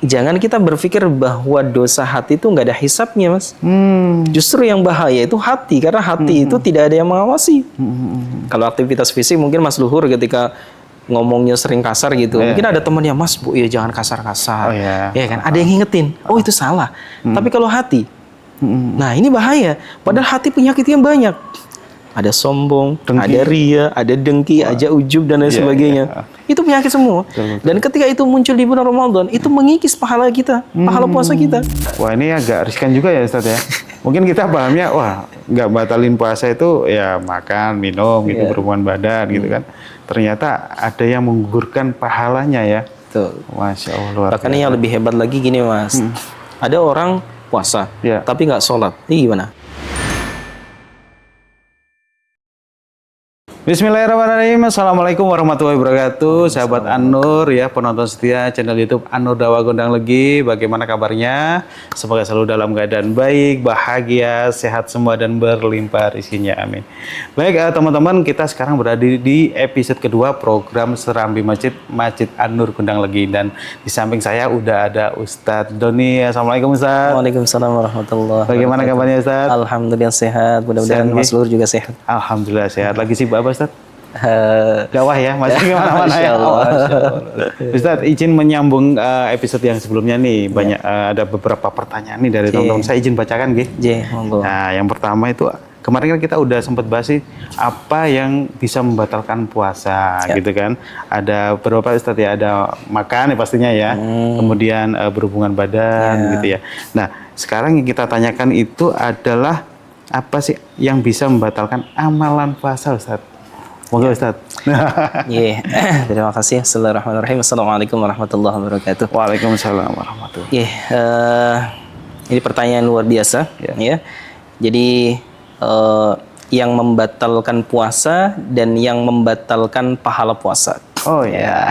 Jangan kita berpikir bahwa dosa hati itu nggak ada hisabnya, Mas. Justru yang bahaya itu hati, karena hati itu tidak ada yang mengawasi. Kalau aktivitas fisik mungkin Mas Luhur ketika ngomongnya sering kasar gitu, mungkin ada temannya, Mas, Bu, ya jangan kasar-kasar. Ya kan? Ada yang ngingetin, oh itu salah. Tapi kalau hati, nah ini bahaya. Padahal hati penyakitnya banyak. Ada sombong, ada ria, ada dengki, ada ujub dan lain sebagainya. Itu penyakit semua. Dan ketika itu muncul di bulan Ramadan, itu mengikis pahala kita, pahala puasa kita. Wah, ini agak riskan juga ya, Ustaz ya. Mungkin kita pahamnya, wah, nggak batalin puasa itu ya makan, minum, gitu, berhubungan badan, gitu kan. Ternyata ada yang menggugurkan pahalanya ya. Tuh. Masya Allah. Bahkan yang lebih hebat lagi gini, Mas. Ada orang puasa, tapi nggak sholat. Ini gimana? Bismillahirrahmanirrahim. Assalamualaikum warahmatullahi wabarakatuh. Sahabat An-Nur ya, penonton setia channel YouTube An-Nur Dakwah Gondang Legi. Bagaimana kabarnya? Semoga selalu dalam keadaan baik, bahagia, sehat semua dan berlimpah rezekinya. Amin. Baik teman-teman, kita sekarang berada di episode kedua program Serambi Masjid An-Nur Gondang Legi, dan di samping saya udah ada Ustadz Doni. Assalamualaikum Ustadz. Waalaikumsalam warahmatullahi wabarakatuh. Bagaimana kabarnya Ustadz? Alhamdulillah sehat. Mudah-mudahan Mas Luhur juga sehat. Alhamdulillah sehat. Lagi sibuk apa Ustadz? Dakwah ya, masih kemana-mana ya. Ustadz, izin menyambung episode yang sebelumnya nih, banyak ada beberapa pertanyaan nih dari teman-teman. Saya izin bacakan, Gih. Monggo. Nah, yang pertama itu kemarin kan kita udah sempat bahas sih apa yang bisa membatalkan puasa, gitu kan. Ada beberapa Ustadz ya, ada makan ya pastinya ya, kemudian berhubungan badan, gitu ya. Nah, sekarang yang kita tanyakan itu adalah apa sih yang bisa membatalkan amalan puasa, Ustadz? Monggo Ustadz. Terima kasih. Bismillahirrahmanirrahim. Assalamualaikum warahmatullahi wabarakatuh. Waalaikumsalam warahmatullahi wabarakatuh. Ini pertanyaan luar biasa. Ya. Jadi yang membatalkan puasa dan yang membatalkan pahala puasa. Oh ya.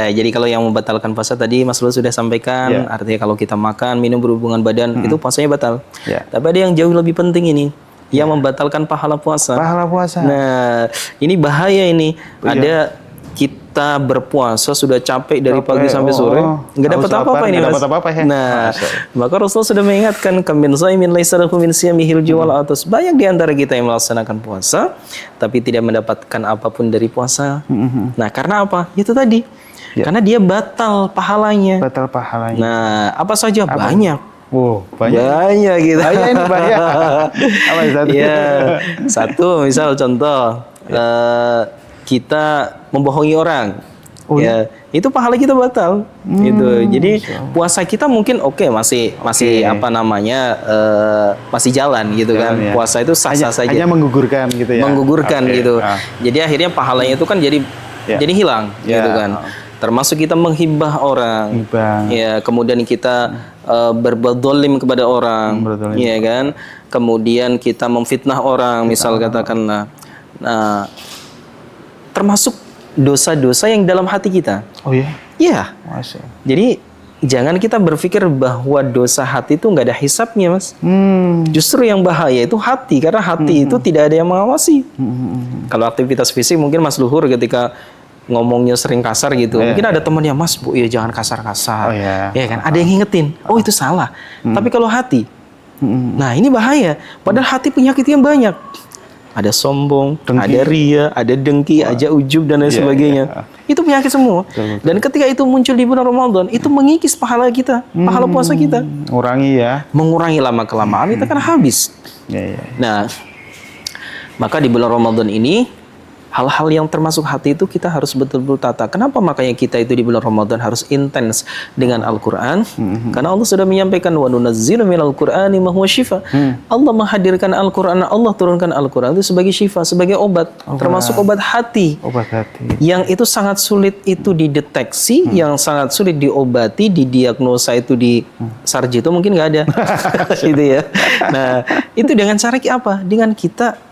Jadi kalau yang membatalkan puasa tadi Mas Lul sudah sampaikan, artinya kalau kita makan, minum, berhubungan badan, itu puasanya batal. Tapi ada yang jauh lebih penting ini, yang membatalkan pahala puasa. Pahala puasa. Nah, ini bahaya ini. Ada kita berpuasa sudah capek dari pagi sampai sore, nggak dapat apa-apa ini, Mas. Ya? Nah, maka Rasul sudah mengingatkan, kamin shaimin laisa lahu min siyamihil juwal atas. Banyak di antara kita yang melaksanakan puasa tapi tidak mendapatkan apapun dari puasa. Nah, karena apa? Itu tadi. Karena dia batal pahalanya. Batal pahalanya. Nah, apa saja? Banyak. Banyak gitu. Banyak. Apa Ustadz? Ya, satu misal contoh, kita membohongi orang. Itu pahala kita batal. Gitu. Jadi puasa kita mungkin masih apa namanya? Masih jalan gitu kan. Puasa itu sah-sah saja. Hanya menggugurkan gitu ya. Menggugurkan gitu. Jadi akhirnya pahalanya itu kan jadi hilang gitu kan. Termasuk kita menghibah orang, ya, kemudian kita berbuat dolim kepada orang, ya kan, kemudian kita memfitnah orang, misal katakanlah, nah, termasuk dosa-dosa yang dalam hati kita. Oh ya? Iya. Jadi jangan kita berpikir bahwa dosa hati itu nggak ada hisabnya, Mas. Justru yang bahaya itu hati, karena hati itu tidak ada yang mengawasi. Kalau aktivitas fisik mungkin Mas Luhur ketika ngomongnya sering kasar gitu, mungkin ada temannya, Mas, Bu, ya jangan kasar-kasar. Ya kan? Ada yang ngingetin, oh itu salah. Tapi kalau hati, nah ini bahaya. Padahal hati penyakitnya banyak. Ada sombong, ada ria, ada dengki, ada ujub dan lain sebagainya. Itu penyakit semua. Dan ketika itu muncul di bulan Ramadan, itu mengikis pahala kita, pahala puasa kita. Mengurangi lama-kelamaan itu kan habis. Nah, maka di bulan Ramadan ini hal-hal yang termasuk hati itu kita harus betul-betul tata. Kenapa makanya kita itu di bulan Ramadan harus intens dengan Al-Quran? Karena Allah sudah menyampaikan, wa nunazzilu minal Qur'ani ma huwa syifa. Allah menghadirkan Al-Quran, Allah turunkan Al-Quran itu sebagai syifa, sebagai obat. Termasuk obat hati. Yang itu sangat sulit itu dideteksi, yang sangat sulit diobati, didiagnosa itu di Sarjito mungkin nggak ada. Gitu ya. Nah, itu dengan cara apa? Dengan kita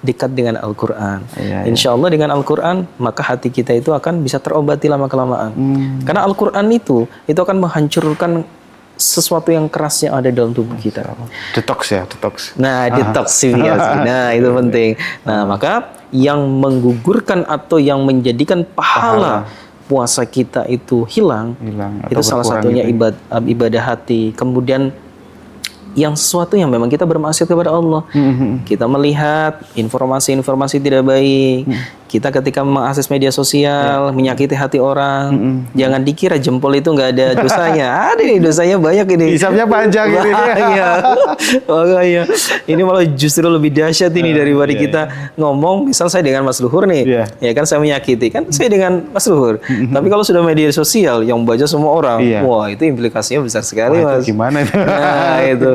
dekat dengan Al-Quran. Insya Allah dengan Al-Quran, maka hati kita itu akan bisa terobati lama-kelamaan. Karena Al-Quran itu akan menghancurkan sesuatu yang keras yang ada dalam tubuh kita. Detox. Nah, detoksifikasi. Nah, itu penting. Nah, maka yang menggugurkan atau yang menjadikan pahala puasa kita itu hilang atau itu salah berkurang satunya gitu. ibadah hati. Kemudian yang sesuatu yang memang kita bermaksiat kepada Allah. Kita melihat informasi-informasi tidak baik. Kita ketika mengakses media sosial, menyakiti hati orang. Jangan dikira jempol itu nggak ada dosanya. Ada nih dosanya banyak ini. Hisapnya panjang ini. Iya. Makanya ini malah justru lebih dahsyat ini daripada kita ngomong. Misal saya dengan Mas Luhur nih, ya kan saya menyakiti kan saya dengan Mas Luhur. Tapi kalau sudah media sosial yang baca semua orang, wah itu implikasinya besar sekali, Mas. Gimana itu? Nah, itu.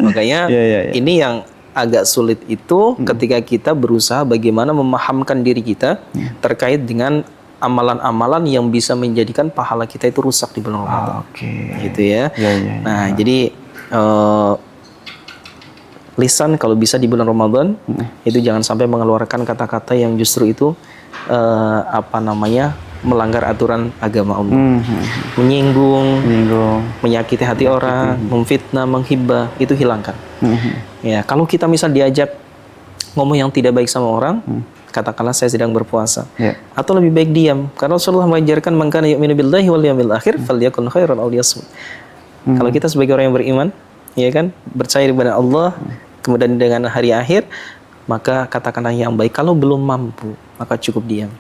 Makanya ini yang agak sulit itu ketika kita berusaha bagaimana memahamkan diri kita terkait dengan amalan-amalan yang bisa menjadikan pahala kita itu rusak di bulan Ramadan. Gitu ya. Nah, jadi lisan kalau bisa di bulan Ramadan itu jangan sampai mengeluarkan kata-kata yang justru itu melanggar aturan agama Allah. Menyinggung, menyakiti hati orang, memfitnah, menghibah, itu hilangkan. Ya, kalau kita misal diajak ngomong yang tidak baik sama orang, katakanlah saya sedang berpuasa. Atau lebih baik diam. Karena Rasulullah mengajarkan man kana yu'minu billahi wal yawmil akhir falyakun khairan aw liyasmut. Kalau kita sebagai orang yang beriman, ya kan, percaya kepada Allah, kemudian dengan hari akhir, maka katakanlah yang baik. Kalau belum mampu, maka cukup diam.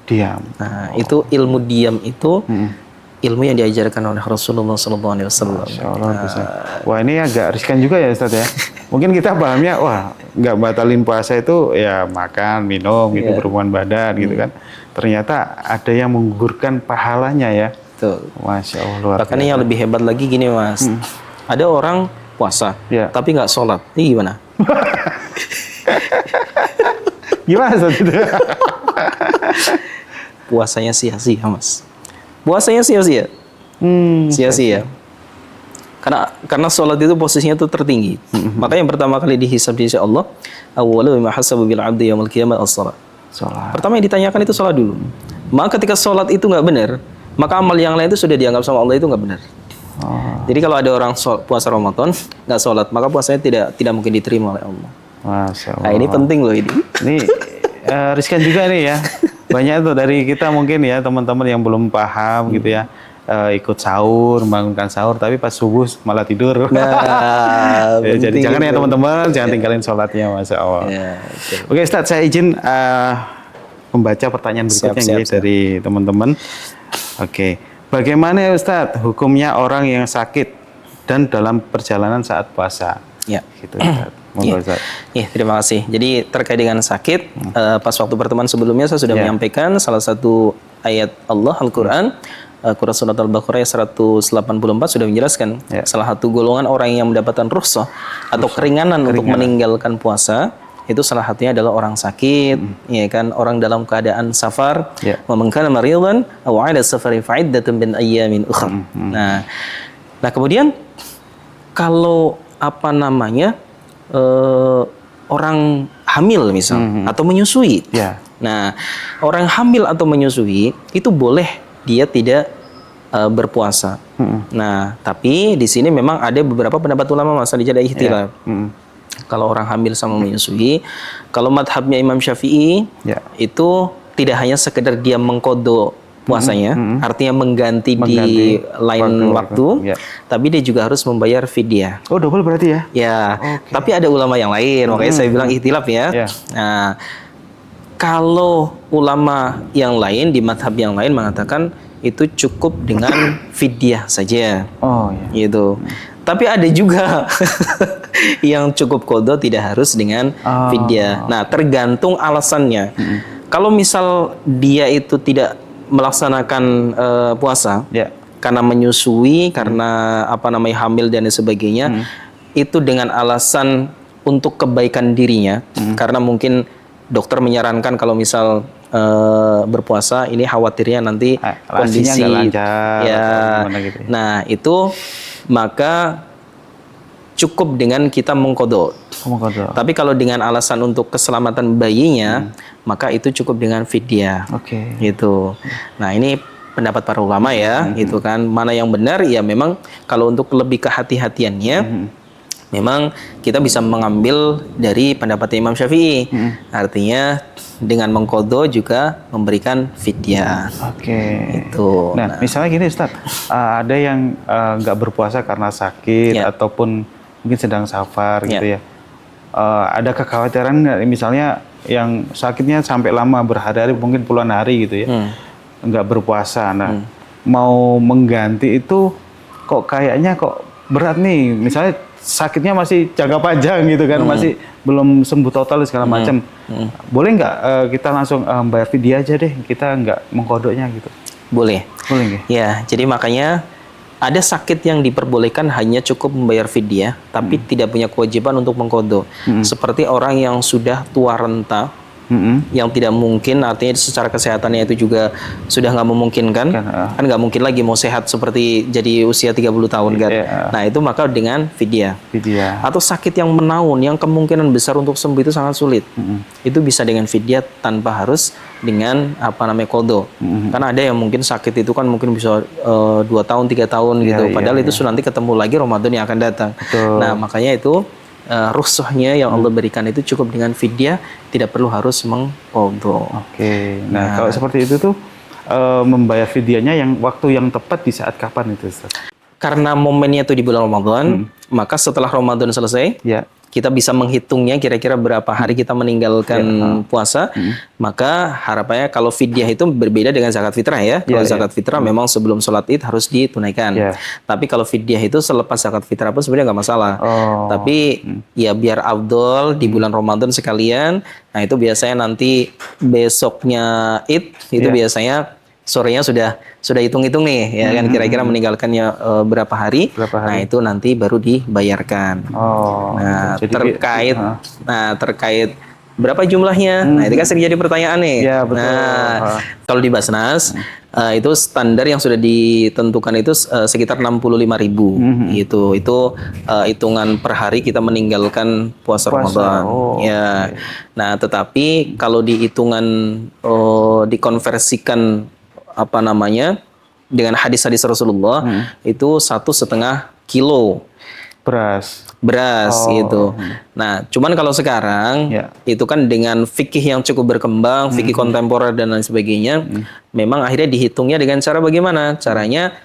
Nah, itu ilmu diam itu ilmu yang diajarkan oleh Rasulullah SAW. Wah, ini agak riskan juga ya Ustaz ya. Mungkin kita pahamnya, wah nggak batalin puasa itu ya makan, minum, gitu, berhubungan badan gitu kan. Ternyata ada yang menggugurkan pahalanya ya. Tuh. Masya Allah. Bahkan yang lebih hebat lagi gini Mas. Ada orang puasa, tapi nggak sholat. Ini gimana? Gimana Ustaz itu? Puasanya sia-sia Mas. Puasanya sia-sia. Sia-sia. Karena sholat itu posisinya itu tertinggi. Maka yang pertama kali dihisab di sisi Allah, awwalu bima hasabu bil 'abdi yaumil qiyamah as-shalah. Pertama yang ditanyakan itu sholat dulu. Maka ketika sholat itu nggak benar, maka amal yang lain itu sudah dianggap sama Allah itu nggak benar. Jadi kalau ada orang puasa Ramadan nggak sholat, maka puasanya tidak mungkin diterima oleh Allah. Masya Allah. Nah, ini penting loh ini. Ini riskan juga nih ya. Banyak tuh dari kita mungkin ya teman-teman yang belum paham gitu ya. Ikut sahur, membangunkan sahur, tapi pas subuh malah tidur. Nah, jadi jangan ya teman-teman, jangan tinggalin sholatnya, Masya Allah. Oke Ustaz, saya izin membaca pertanyaan berikutnya dari teman-teman. Oke, bagaimana ya Ustaz hukumnya orang yang sakit dan dalam perjalanan saat puasa? Gitu Ustaz. Terima kasih. Jadi terkait dengan sakit, pas waktu pertemuan sebelumnya saya sudah menyampaikan salah satu ayat Allah Al-Quran. Quran Surat Al-Baqarah 184 sudah menjelaskan salah satu golongan orang yang mendapatkan rukhsah atau keringanan untuk meninggalkan puasa itu salah satunya adalah orang sakit, ya kan, orang dalam keadaan safar, wa man kana maridan aw 'ala safarin fa 'iddatun min ayyamin ukhra. Nah, kemudian kalau orang hamil misal atau menyusui. Nah, orang hamil atau menyusui itu boleh dia tidak berpuasa. Nah, tapi di sini memang ada beberapa pendapat ulama masalah ada ikhtilaf. Kalau orang hamil sama menyusui, kalau madhabnya Imam Syafi'i itu tidak hanya sekedar dia mengqadha puasanya, artinya mengganti di lain waktu, tapi dia juga harus membayar fidyah. Oh, double berarti ya? Tapi ada ulama yang lain, makanya saya bilang ikhtilaf ya. Nah, kalau ulama yang lain di madhab yang lain mengatakan itu cukup dengan fidyah saja. Gitu. Tapi ada juga yang cukup qadha tidak harus dengan fidyah. Nah, tergantung alasannya. Kalau misal dia itu tidak melaksanakan puasa karena menyusui, karena hamil dan sebagainya, itu dengan alasan untuk kebaikan dirinya, karena mungkin dokter menyarankan kalau misal berpuasa ini khawatirnya nanti kondisi lancar, gitu. Nah, itu maka cukup dengan kita mengqadha. Tapi kalau dengan alasan untuk keselamatan bayinya, maka itu cukup dengan fidyah. Gitu. Nah, ini pendapat para ulama ya, gitu kan. Mana yang benar? Ya memang kalau untuk lebih kehati-hatiannya, memang kita bisa mengambil dari pendapat Imam Syafi'i. Artinya dengan mengqadha juga memberikan fidyah. Oke. Itu. Nah, misalnya gini Ustaz, ada yang nggak berpuasa karena sakit Ya. ataupun mungkin sedang safar Ya. gitu ya. Ada kekhawatiran nggak, misalnya yang sakitnya sampai lama berhari-hari, mungkin puluhan hari gitu ya, nggak berpuasa. Nah, mau mengganti itu kok kayaknya kok berat nih. Misalnya sakitnya masih jangka panjang gitu kan, masih belum sembuh total segala macam. Boleh nggak kita langsung bayar fidyah aja deh, kita nggak mengkodoknya gitu? Boleh. Boleh nggak? Ya, jadi makanya ada sakit yang diperbolehkan hanya cukup membayar fidyah, tapi tidak punya kewajiban untuk mengqadha. Seperti orang yang sudah tua renta, yang tidak mungkin, artinya secara kesehatannya itu juga sudah nggak memungkinkan, kan nggak mungkin lagi mau sehat seperti jadi usia 30 tahun kan. Nah itu maka dengan fidyah. Atau sakit yang menaun, yang kemungkinan besar untuk sembuh itu sangat sulit, itu bisa dengan fidyah tanpa harus dengan qadha. Karena ada yang mungkin sakit itu kan mungkin bisa 2 tahun 3 tahun gitu, padahal itu nanti ketemu lagi Ramadan yang akan datang. Nah makanya itu rukhsahnya yang Allah berikan itu cukup dengan fidyah, tidak perlu harus mengqadha. Oke. Nah, kalau seperti itu tuh membayar fidyahnya yang waktu yang tepat di saat kapan itu, Ustaz? Karena momennya itu di bulan Ramadan, maka setelah Ramadan selesai, kita bisa menghitungnya kira-kira berapa hari kita meninggalkan puasa. Maka harapannya kalau fidyah itu berbeda dengan zakat fitrah ya. Kalau zakat fitrah memang sebelum sholat Id harus ditunaikan. Tapi kalau fidyah itu selepas zakat fitrah pun sebenarnya nggak masalah. Tapi ya biar afdol di bulan Ramadan sekalian. Nah itu biasanya nanti besoknya Id itu biasanya sorenya sudah hitung-hitung nih ya kan, kira-kira meninggalkannya berapa hari. Nah itu nanti baru dibayarkan. Nah terkait berapa jumlahnya, nah itu kan sering jadi pertanyaan nih. Betul. Nah kalau di Basnas itu standar yang sudah ditentukan itu sekitar 65.000 gitu. Itu hitungan per hari kita meninggalkan puasa Ramadan. Nah tetapi kalau di hitungan dikonversikan dengan hadis-hadis Rasulullah itu 1,5 kilo beras gitu. Nah, cuman kalau sekarang itu kan dengan fikih yang cukup berkembang, fikih kontemporer dan lain sebagainya, memang akhirnya dihitungnya dengan cara bagaimana? Caranya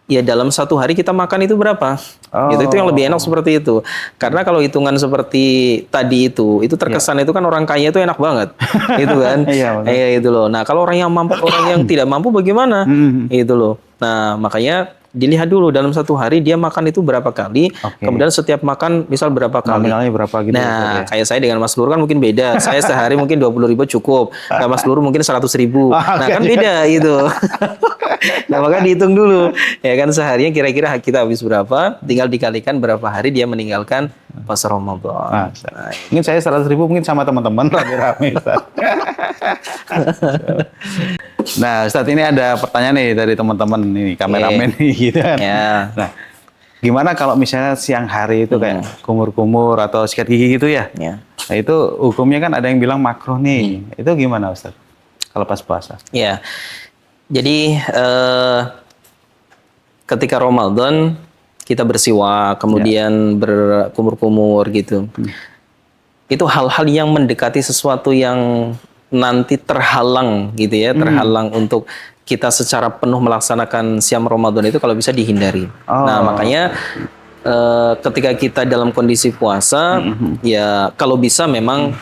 ya dalam satu hari kita makan itu berapa? Itu yang lebih enak seperti itu. Karena kalau hitungan seperti tadi itu terkesan itu kan orang kaya itu enak banget, gitu kan? Itu loh. Nah kalau orang yang mampu, orang yang tidak mampu bagaimana? Itu loh. Nah makanya dilihat dulu dalam satu hari dia makan itu berapa kali, kemudian setiap makan misal berapa kali. Nominalnya berapa gitu. Nah kayak saya dengan Mas Lur kan mungkin beda. Saya sehari mungkin 20.000 cukup, nah Mas Lur mungkin 100.000. Nah kan beda itu. Nah maka dihitung dulu ya kan, seharinya kira-kira kita habis berapa, tinggal dikalikan berapa hari dia meninggalkan puasa Ramadan. Mungkin saya 100.000 mungkin sama teman-teman rame-rame. Nah Ustaz, ini ada pertanyaan nih dari teman-teman nih, kameramen nih gitu kan. Nah gimana kalau misalnya siang hari itu kayak kumur-kumur atau sikat gigi gitu ya? Nah itu hukumnya kan ada yang bilang makruh nih. Itu gimana Ustaz kalau pas puasa? Ya, jadi ketika Ramadan kita bersiwak, kemudian berkumur-kumur gitu. Itu hal-hal yang mendekati sesuatu yang nanti terhalang gitu ya, terhalang untuk kita secara penuh melaksanakan siam Ramadan itu kalau bisa dihindari. Nah makanya ketika kita dalam kondisi puasa, ya kalau bisa memang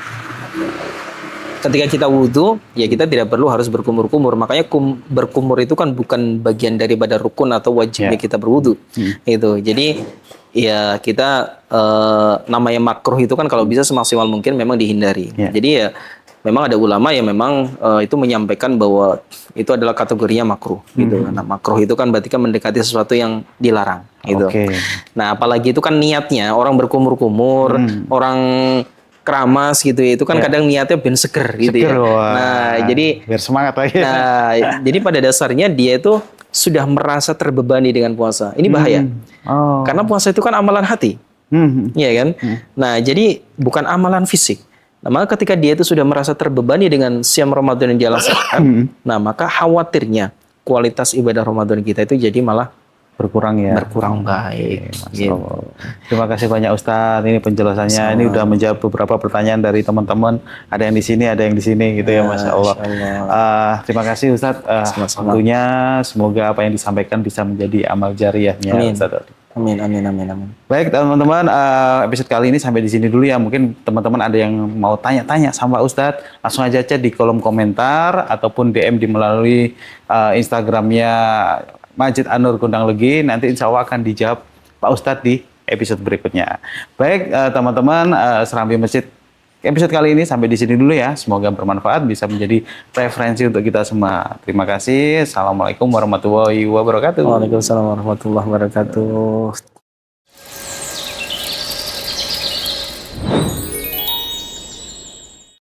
ketika kita wudhu, ya kita tidak perlu harus berkumur-kumur. Makanya berkumur itu kan bukan bagian daripada rukun atau wajibnya kita berwudhu. Itu. Jadi ya kita namanya makruh itu kan kalau bisa semaksimal mungkin memang dihindari. Jadi ya memang ada ulama yang memang itu menyampaikan bahwa itu adalah kategorinya makruh gitu. Nah, makruh itu kan berarti kan mendekati sesuatu yang dilarang gitu. Nah, apalagi itu kan niatnya orang berkumur-kumur, orang keramas gitu ya, itu kan kadang niatnya ben seger gitu ya. Nah, jadi biar semangat lagi. Nah, jadi pada dasarnya dia itu sudah merasa terbebani dengan puasa. Ini bahaya. Karena puasa itu kan amalan hati. Iya kan? Nah, jadi bukan amalan fisik. Nah, maka ketika dia itu sudah merasa terbebani dengan siam Ramadan yang dia laksanakan, nah maka khawatirnya kualitas ibadah Ramadan kita itu jadi malah berkurang ya. berkurang baik. Masya Allah. Terima kasih banyak Ustadz. Ini penjelasannya. Ini udah menjawab beberapa pertanyaan dari teman-teman. Ada yang di sini, ada yang di sini, gitu ya, Masya Allah. Terima kasih Ustadz. Tentunya semoga apa yang disampaikan bisa menjadi amal jariyahnya. Amin. Ustadz. Amin, amin, amin, amin. Baik teman-teman, episode kali ini sampai di sini dulu ya. Mungkin teman-teman ada yang mau tanya-tanya sama Ustadz, langsung aja chat di kolom komentar ataupun DM di melalui Instagramnya Masjid An-Nur Gondang Legi. Nanti insya Allah akan dijawab Pak Ustadz di episode berikutnya. Baik teman-teman, Serambi Masjid episode kali ini sampai di sini dulu ya. Semoga bermanfaat, bisa menjadi referensi untuk kita semua. Terima kasih. Assalamualaikum warahmatullahi wabarakatuh. Waalaikumsalam warahmatullahi wabarakatuh.